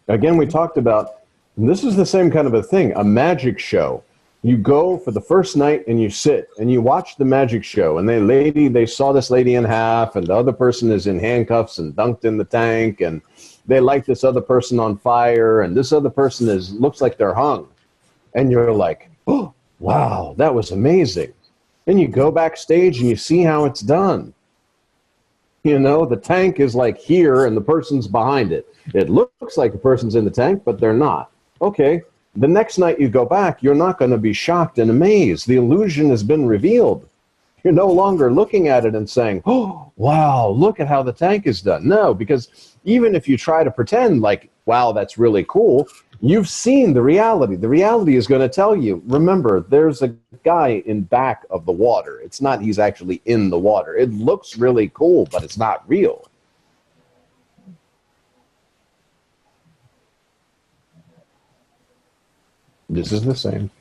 Again, we talked about, and this is the same kind of a thing, a magic show. You go for the first night and you sit and you watch the magic show, and they saw this lady in half, and the other person is in handcuffs and dunked in the tank, and they light this other person on fire, and this other person looks like they're hung. And you're like, oh, wow, that was amazing. Then you go backstage and you see how it's done. You know, the tank is like here and the person's behind it. It looks like the person's in the tank, but they're not. Okay, the next night you go back, you're not going to be shocked and amazed. The illusion has been revealed. You're no longer looking at it and saying, oh, wow, look at how the tank is done. No, because even if you try to pretend like, wow, that's really cool, you've seen the reality. The reality is going to tell you, remember, there's a guy in back of the water. It's not he's actually in the water. It looks really cool, but it's not real. This is the same.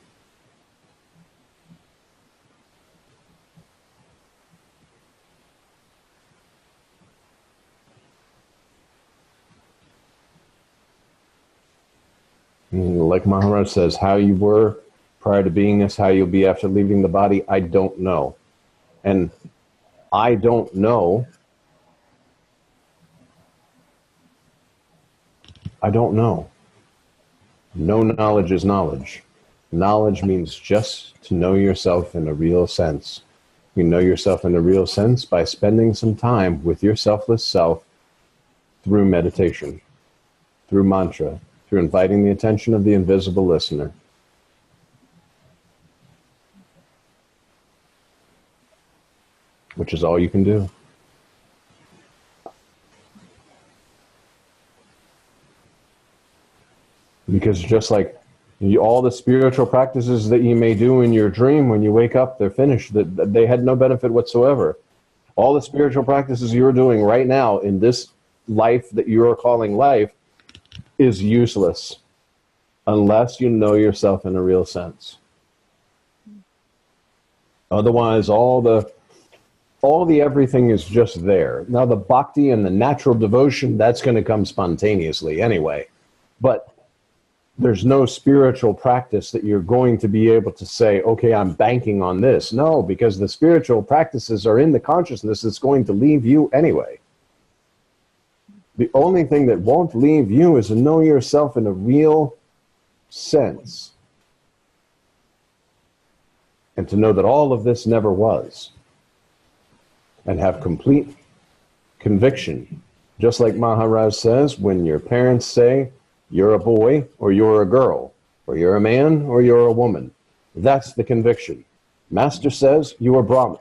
Like Maharaj says, how you were prior to being this, how you'll be after leaving the body, I don't know. And I don't know. I don't know. No knowledge is knowledge. Knowledge means just to know yourself in a real sense. You know yourself in a real sense by spending some time with your selfless self through meditation, through mantra, through inviting the attention of the invisible listener. Which is all you can do. Because just like all the spiritual practices that you may do in your dream, when you wake up, they're finished. They had no benefit whatsoever. All the spiritual practices you're doing right now in this life that you are calling life is useless unless you know yourself in a real sense. Otherwise, all the everything is just there. Now, the bhakti and the natural devotion, that's going to come spontaneously anyway. But there's no spiritual practice that you're going to be able to say, okay, I'm banking on this. No, because the spiritual practices are in the consciousness that's going to leave you anyway. The only thing that won't leave you is to know yourself in a real sense. And to know that all of this never was. And have complete conviction. Just like Maharaj says, when your parents say, you're a boy or you're a girl, or you're a man or you're a woman, that's the conviction. Master says, you are Brahman.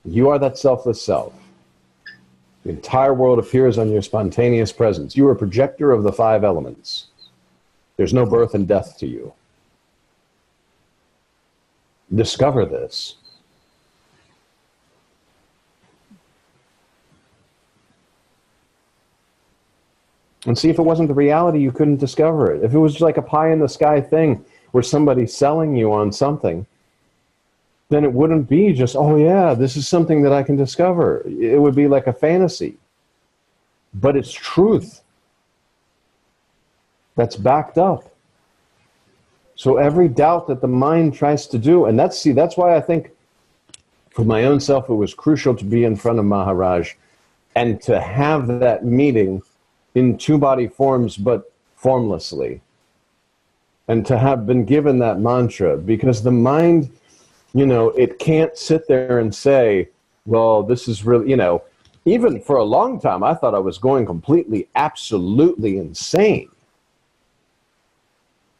You are that selfless self. The entire world appears on your spontaneous presence. You are a projector of the 5 elements. There's no birth and death to you. Discover this. And see, if it wasn't the reality, you couldn't discover it. If it was just like a pie in the sky thing where somebody's selling you on something, then it wouldn't be just, oh yeah, this is something that I can discover. It would be like a fantasy. But it's truth that's backed up. So every doubt that the mind tries to do, and that's why I think for my own self, it was crucial to be in front of Maharaj and to have that meeting in 2-body forms, but formlessly. And to have been given that mantra, because the mind, it can't sit there and say, well, this is really, even for a long time, I thought I was going completely, absolutely insane.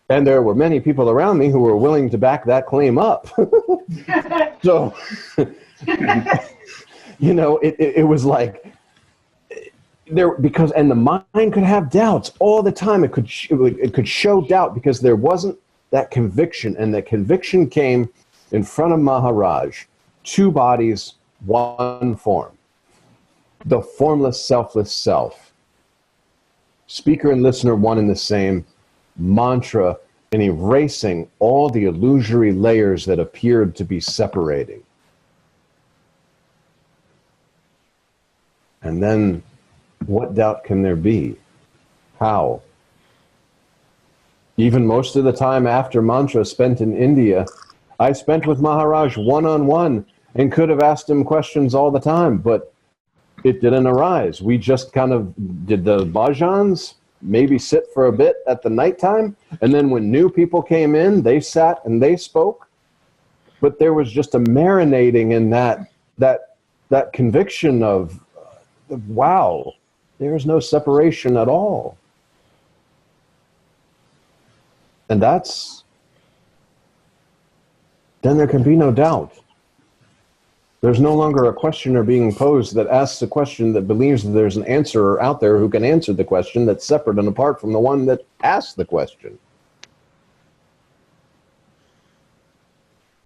And there were many people around me who were willing to back that claim up. So, it was like, and the mind could have doubts all the time. It could show doubt because there wasn't that conviction, and that conviction came in front of Maharaj. 2 bodies, 1 form. The formless, selfless self. Speaker and listener, one and the same. Mantra, and erasing all the illusory layers that appeared to be separating. And then, what doubt can there be? How? Even most of the time after mantra spent in India, I spent with Maharaj one-on-one and could have asked him questions all the time, but it didn't arise. We just kind of did the bhajans, maybe sit for a bit at the nighttime, and then when new people came in, they sat and they spoke. But there was just a marinating in that conviction of, wow, there's no separation at all. And then there can be no doubt. There's no longer a questioner being posed that asks a question that believes that there's an answerer out there who can answer the question that's separate and apart from the one that asked the question.